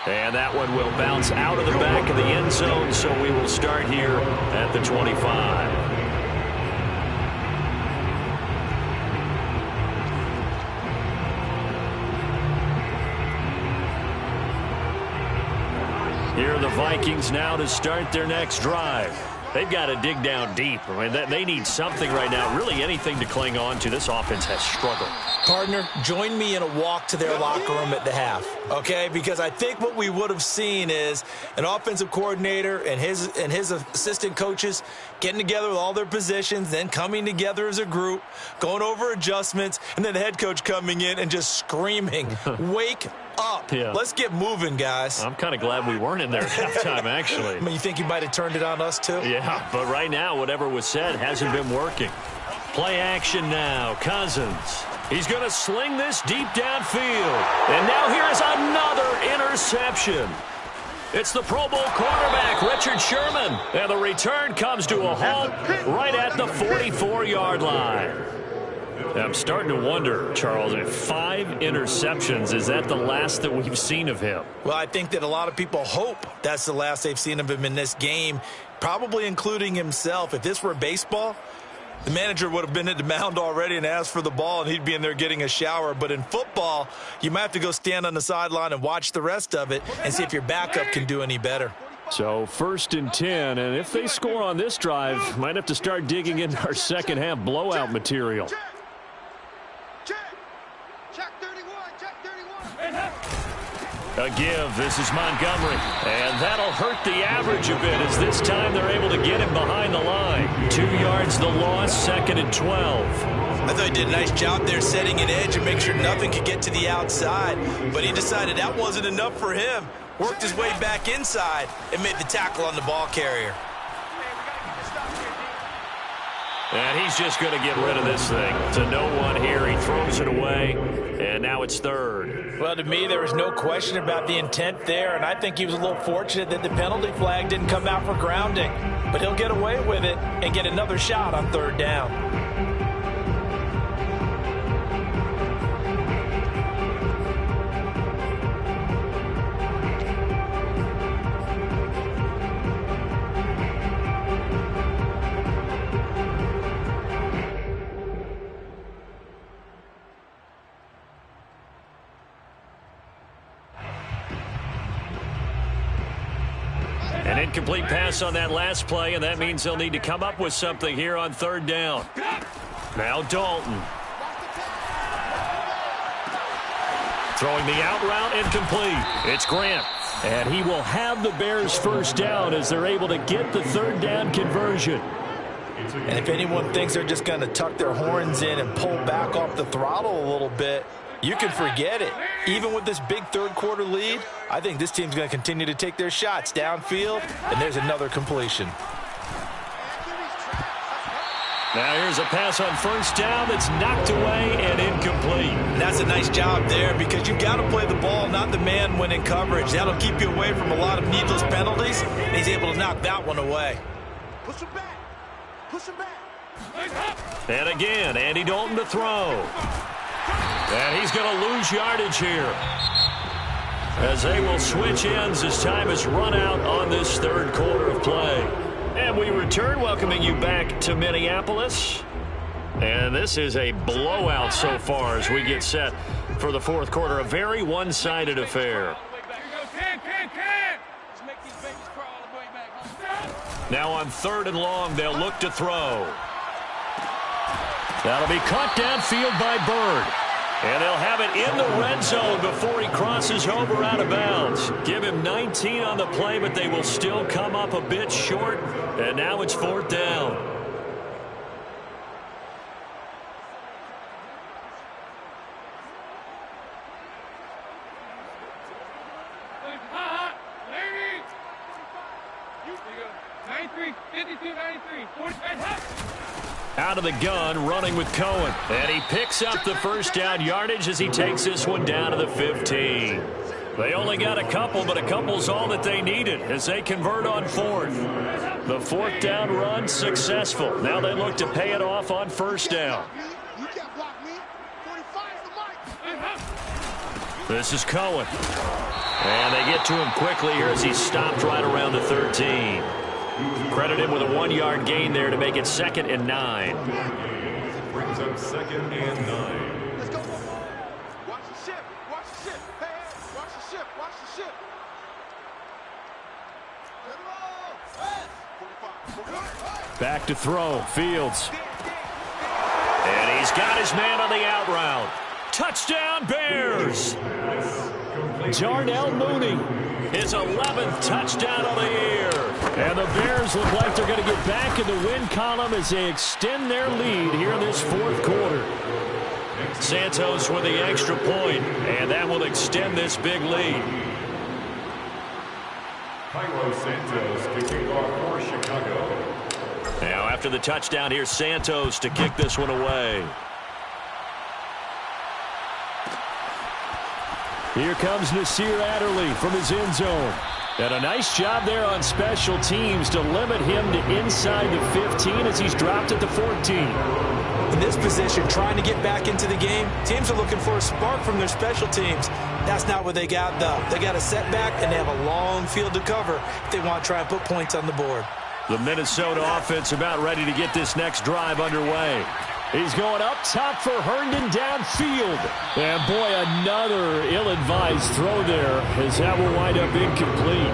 And that one will bounce out of the back of the end zone, so we will start here at the 25. Here are the Vikings now to start their next drive. They've got to dig down deep. I mean, they need something right now, really anything to cling on to. This offense has struggled. Partner, join me in a walk to their locker room at the half, okay? Because I think what we would have seen is an offensive coordinator and his assistant coaches getting together with all their positions, then coming together as a group, going over adjustments, and then the head coach coming in and just screaming, wake up. Yeah. Let's get moving, guys. I'm kind of glad we weren't in there at halftime, actually. I mean, you think you might have turned it on us, too? Yeah, but right now, whatever was said hasn't been working. Play action now. Cousins. He's going to sling this deep downfield. And now here is another interception. It's the Pro Bowl quarterback, Richard Sherman. And the return comes to a halt right at the 44-yard line. I'm starting to wonder, Charles, if 5 interceptions, is that the last that we've seen of him? Well, I think that a lot of people hope that's the last they've seen of him in this game, probably including himself. If this were baseball, the manager would have been at the mound already and asked for the ball, and he'd be in there getting a shower. But in football, you might have to go stand on the sideline and watch the rest of it and see if your backup can do any better. So 1st and 10, and if they score on this drive, might have to start digging into our second half blowout material. A give. This is Montgomery. And that'll hurt the average a bit as this time they're able to get him behind the line. 2 yards the loss, 2nd and 12. I thought he did a nice job there setting an edge and make sure nothing could get to the outside. But he decided that wasn't enough for him. Worked his way back inside and made the tackle on the ball carrier. And he's just going to get rid of this thing. To no one here. He throws it away. And now it's 3rd. Well, to me, there was no question about the intent there. And I think he was a little fortunate that the penalty flag didn't come out for grounding. But he'll get away with it and get another shot on 3rd down. An incomplete pass on that last play, and that means they'll need to come up with something here on 3rd down. Now Dalton. Throwing the out route, incomplete. It's Grant. And he will have the Bears first down as they're able to get the 3rd down conversion. And if anyone thinks they're just going to tuck their horns in and pull back off the throttle a little bit, you can forget it. Even with this big 3rd quarter lead, I think this team's going to continue to take their shots downfield, and there's another completion. Now here's a pass on first down that's knocked away and incomplete. And that's a nice job there because you've got to play the ball, not the man when in coverage. That'll keep you away from a lot of needless penalties, and he's able to knock that one away. Push him back. Push him back. And again, Andy Dalton to throw. And he's going to lose yardage here, as they will switch ends as time has run out on this third quarter of play. And we return, welcoming you back to Minneapolis. And this is a blowout so far as we get set for the fourth quarter. A very one-sided affair. Now on 3rd and long, they'll look to throw. That'll be caught downfield by Bird. And they'll have it in the red zone before he crosses over out of bounds. Give him 19 on the play, but they will still come up a bit short. And now it's 4th down. Out of the gun, running with Cohen. And he picks up the first down yardage as he takes this one down to the 15. They only got a couple, but a couple's all that they needed as they convert on 4th. The 4th down run successful. Now they look to pay it off on first down. This is Cohen. And they get to him quickly here as he's stopped right around the 13. Credit him with a 1-yard gain there to make it 2nd and 9. Brings up 2nd and 9. Let's go. Watch the ship. Watch the ship. Hey, watch the ship. Watch the ship. Back to throw. Fields. And he's got his man on the out route. Touchdown, Bears. Darnell Mooney. His 11th touchdown of the year. And the Bears look like they're going to get back in the win column as they extend their lead here in this fourth quarter. Santos with the extra point, and that will extend this big lead. Cairo Santos to kick off for Chicago. Now after the touchdown, here's Santos to kick this one away. Here comes Nasir Adderley from his end zone. And a nice job there on special teams to limit him to inside the 15 as he's dropped at the 14. In this position, trying to get back into the game, teams are looking for a spark from their special teams. That's not what they got, though. They got a setback, and they have a long field to cover if they want to try and put points on the board. The Minnesota offense about ready to get this next drive underway. He's going up top for Herndon downfield. And, boy, another ill-advised throw there as that will wind up incomplete.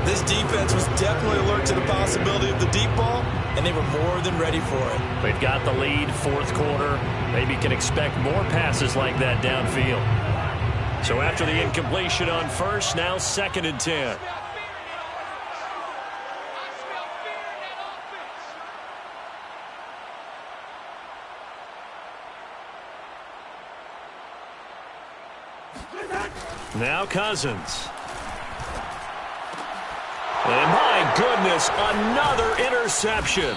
This defense was definitely alert to the possibility of the deep ball, and they were more than ready for it. They've got the lead, fourth quarter. Maybe can expect more passes like that downfield. So after the incompletion on first, now 2nd and 10. Now Cousins. And my goodness, another interception.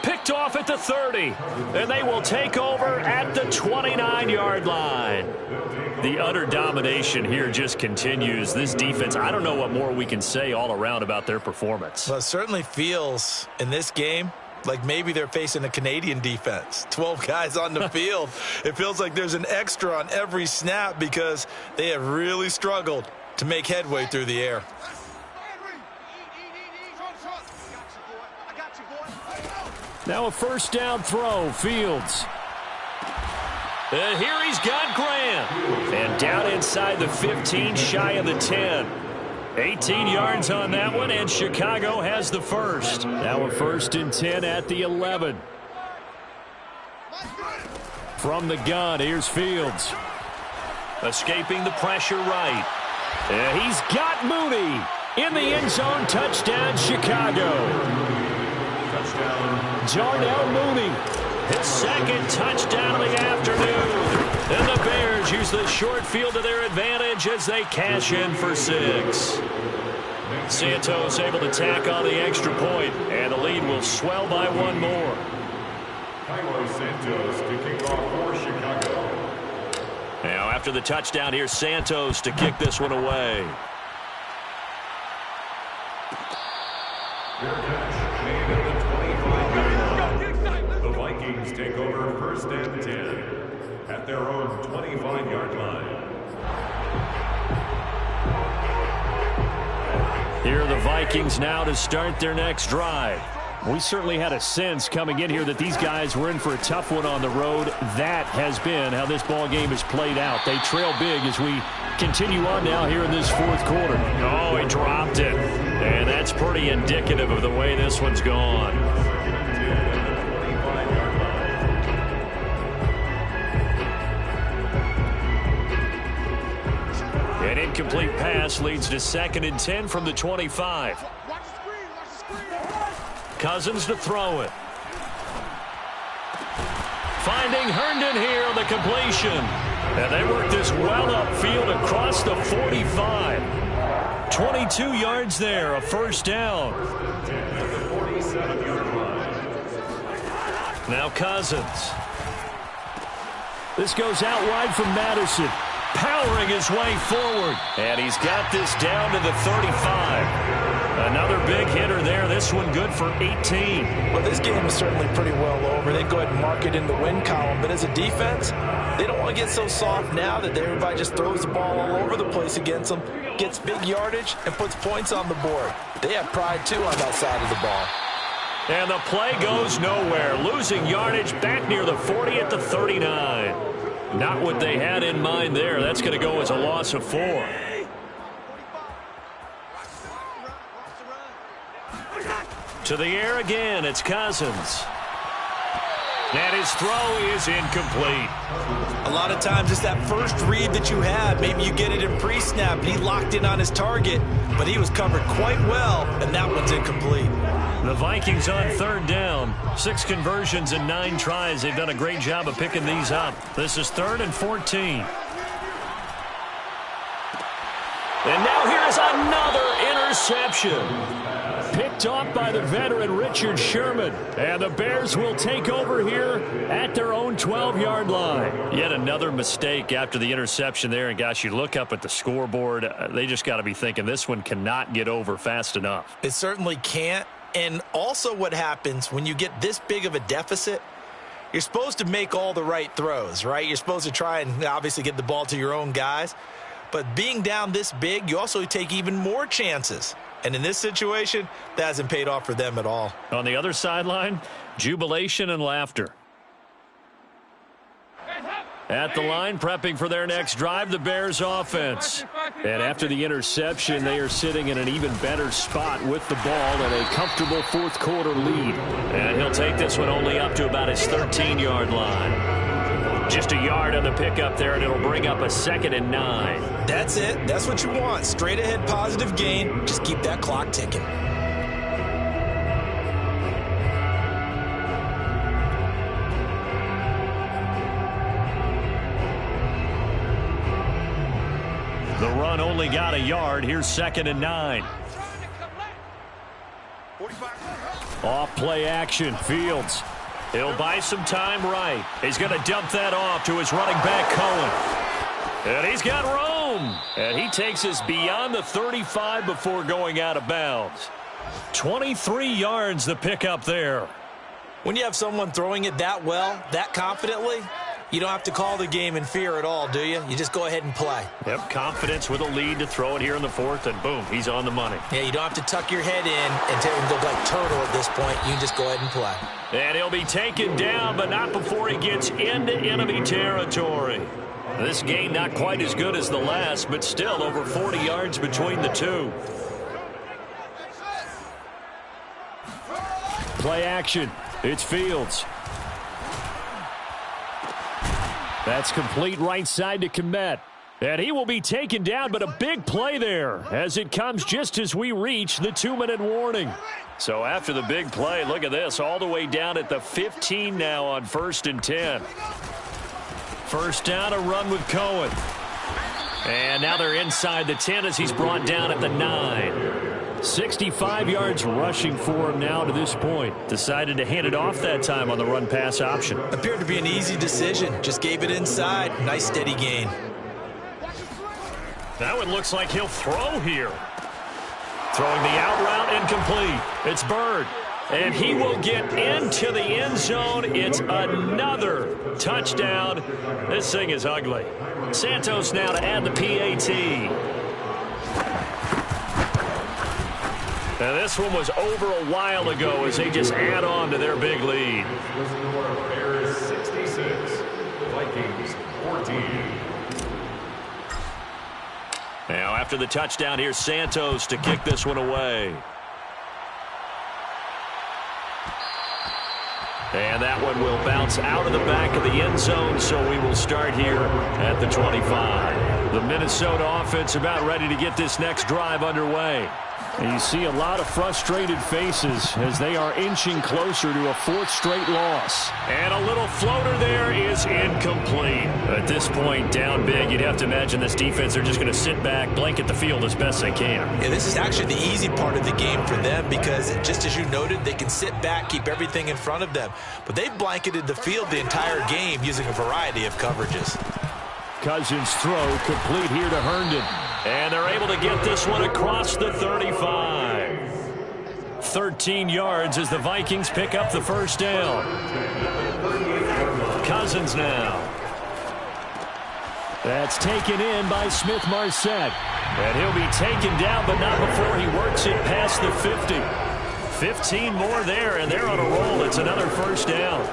Picked off at the 30. And they will take over at the 29-yard line. The utter domination here just continues. This defense, I don't know what more we can say all around about their performance. Well, it certainly feels in this game like maybe they're facing a Canadian defense. 12 guys on the field. It feels like there's an extra on every snap because they have really struggled to make headway through the air. Now a first down throw, Fields. And here he's got Graham. And down inside the 15, shy of the 10. 18 yards on that one, and Chicago has the first. Now a 1st and 10 at the 11. From the gun, here's Fields. Escaping the pressure right. And he's got Mooney in the end zone. Touchdown, Chicago. Darnell Mooney, his 2nd touchdown of the afternoon. And the Bears use the short field to their advantage as they cash in for 6. Santos able to tack on the extra point, and the lead will swell by 1 more. Carlos Santos to kick off for Chicago. Now after the touchdown, here's Santos to kick this one away. Fair catch made at the 25-yard line. The Vikings take over first and 10 at their own 25-yard line. Here are the Vikings now to start their next drive. We certainly had a sense coming in here that these guys were in for a tough one on the road. That has been how this ball game has played out. They trail big as we continue on now here in this fourth quarter. Oh, he dropped it. And that's pretty indicative of the way this one's gone. An incomplete pass leads to 2nd and 10 from the 25. Cousins to throw it. Finding Herndon here on the completion. And they work this well upfield across the 45. 22 yards there, a first down. Now Cousins. This goes out wide from Madison. Powering his way forward. And he's got this down to the 35. Another big hitter there. This one good for 18. Well, this game is certainly pretty well over. They go ahead and mark it in the win column. But as a defense, they don't want to get so soft now that everybody just throws the ball all over the place against them, gets big yardage, and puts points on the board. They have pride, too, on that side of the ball. And the play goes nowhere. Losing yardage back near the 40 at the 39. Not what they had in mind there. That's going to go as a loss of 4. To the air again, it's Cousins. And his throw is incomplete. A lot of times it's that first read that you have. Maybe you get it in pre-snap, and he locked in on his target, but he was covered quite well, and that one's incomplete. The Vikings on 3rd down. 6 conversions and 9 tries. They've done a great job of picking these up. This is 3rd and 14. And now here's another interception. Picked off by the veteran Richard Sherman. And the Bears will take over here at their own 12-yard line. Yet another mistake after the interception there. And, gosh, you look up at the scoreboard. They just got to be thinking this one cannot get over fast enough. It certainly can't. And also what happens when you get this big of a deficit, you're supposed to make all the right throws, right? You're supposed to try and obviously get the ball to your own guys. But being down this big, you also take even more chances. And in this situation, that hasn't paid off for them at all. On the other sideline, jubilation and laughter. At the line, prepping for their next drive, the Bears offense. And after the interception, they are sitting in an even better spot with the ball and a comfortable fourth quarter lead. And he'll take this one only up to about his 13-yard line. Just a yard on the pickup there, and it'll bring up a 2nd and 9. That's it. That's what you want. Straight ahead positive gain. Just keep that clock ticking. The run only got a yard. Here's 2nd and 9. Off play action. Fields. He'll buy some time right. He's going to dump that off to his running back, Cohen. And he's got room. And he takes us beyond the 35 before going out of bounds. 23 yards the pickup there. When you have someone throwing it that well, that confidently, you don't have to call the game in fear at all, do you? You just go ahead and play. Yep, confidence with a lead to throw it here in the 4th, and boom, he's on the money. Yeah, you don't have to tuck your head in and go like turtle at this point. You can just go ahead and play. And he'll be taken down, but not before he gets into enemy territory. This game not quite as good as the last, but still over 40 yards between the two. Play action. It's Fields. That's complete right side to Kmet. And he will be taken down, but a big play there as it comes just as we reach the 2-minute warning. So after the big play, look at this, all the way down at the 15 now on 1st and 10. First down, a run with Cohen. And now they're inside the 10 as he's brought down at the 9. 65 yards rushing for him now to this point. Decided to hand it off that time on the run-pass option. Appeared to be an easy decision. Just gave it inside. Nice steady gain. Now it looks like he'll throw here. Throwing the out route incomplete. It's Byrd. And he will get into the end zone. It's another touchdown. This thing is ugly. Santos now to add the PAT. Now this one was over a while ago as they just add on to their big lead. Bears 66, Vikings 14. Now after the touchdown, here's Santos to kick this one away. And that one will bounce out of the back of the end zone, so we will start here at the 25. The Minnesota offense about ready to get this next drive underway. And you see a lot of frustrated faces as they are inching closer to a fourth straight loss. And a little floater there is incomplete. At this point, down big, you'd have to imagine this defense are just going to sit back, blanket the field as best they can. Yeah, this is actually the easy part of the game for them because, just as you noted, they can sit back, keep everything in front of them. But they've blanketed the field the entire game using a variety of coverages. Cousins throw complete here to Herndon. And they're able to get this one across the 35. 13 yards as the Vikings pick up the first down. Cousins now. That's taken in by Smith-Marsette. And he'll be taken down, but not before he works it past the 50. 15 more there, and they're on a roll. It's another first down.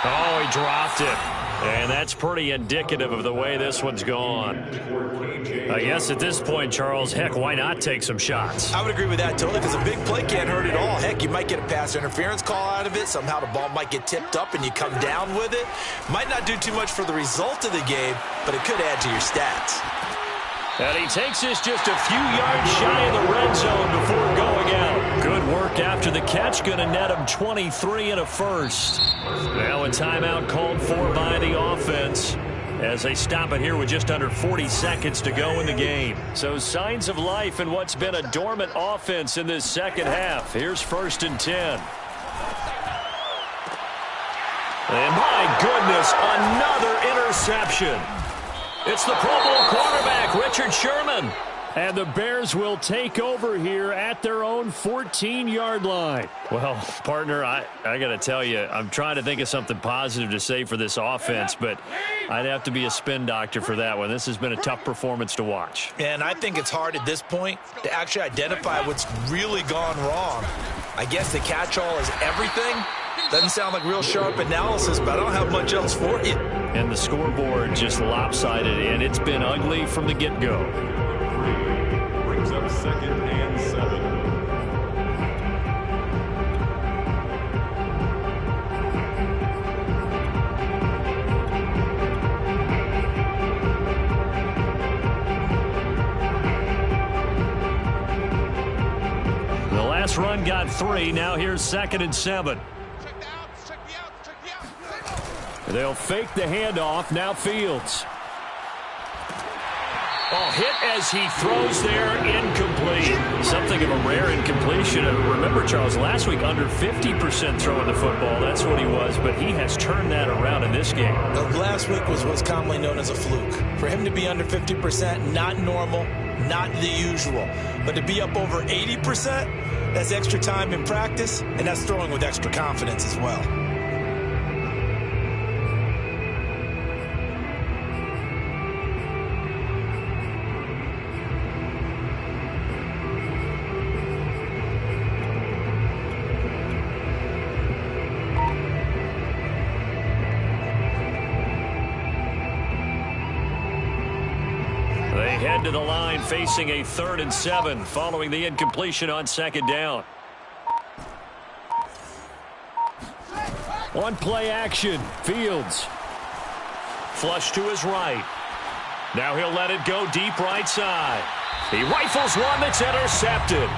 Oh, he dropped it. And that's pretty indicative of the way this one's gone. I guess at this point, Charles, heck, why not take some shots? I would agree with that totally because a big play can't hurt at all. Heck, you might get a pass interference call out of it. Somehow the ball might get tipped up and you come down with it. Might not do too much for the result of the game, but it could add to your stats. And he takes this just a few yards shy of the red zone before going out. Good work after the catch. Going to net him 23 and a first. Now a timeout called for by the offense as they stop it here with just under 40 seconds to go in the game. So signs of life in what's been a dormant offense in this second half. Here's 1st and 10. And my goodness, another interception. It's the Pro Bowl quarterback, Richard Sherman. And the Bears will take over here at their own 14-yard line. Well, partner, I got to tell you, I'm trying to think of something positive to say for this offense, but I'd have to be a spin doctor for that one. This has been a tough performance to watch. And I think it's hard at this point to actually identify what's really gone wrong. I guess the catch-all is everything. Doesn't sound like real sharp analysis, but I don't have much else for you. And the scoreboard just lopsided, and it's been ugly from the get-go. Brings up 2nd and 7. The last run got 3. Now here's 2nd and 7. They'll fake the handoff. Now Fields. Oh, hit as he throws there, incomplete. Something of a rare incompletion. Remember, Charles, last week under 50% throwing the football. That's what he was, but he has turned that around in this game. Last week was what's commonly known as a fluke. For him to be under 50%, not normal, not the usual. But to be up over 80%, that's extra time in practice, and that's throwing with extra confidence as well. Head to the line facing a 3rd and 7 following the incompletion on 2nd down. On play action, Fields. Flush to his right. Now he'll let it go deep right side. He rifles one that's intercepted.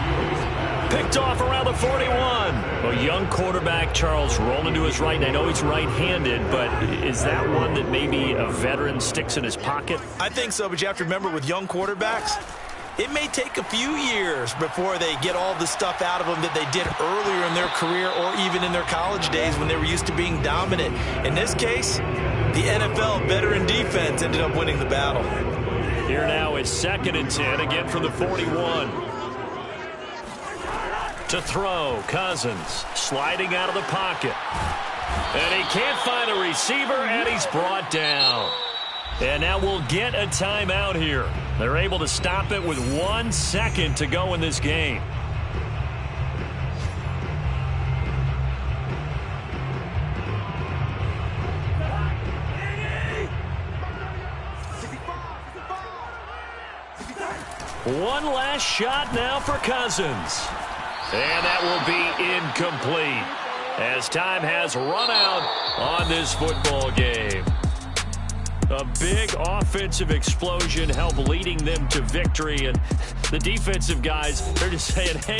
Picked off around the 41. A young quarterback, Charles, rolling to his right. And I know he's right-handed, but is that one that maybe a veteran sticks in his pocket? I think so, but you have to remember with young quarterbacks, it may take a few years before they get all the stuff out of them that they did earlier in their career or even in their college days when they were used to being dominant. In this case, the NFL veteran defense ended up winning the battle. Here now it's 2nd and 10, again from the 41. To throw, Cousins sliding out of the pocket. And he can't find a receiver, and he's brought down. And now we'll get a timeout here. They're able to stop it with 1 second to go in this game. One last shot now for Cousins. And that will be incomplete as time has run out on this football game. A big offensive explosion helped leading them to victory, and the defensive guys, they're just saying, hey,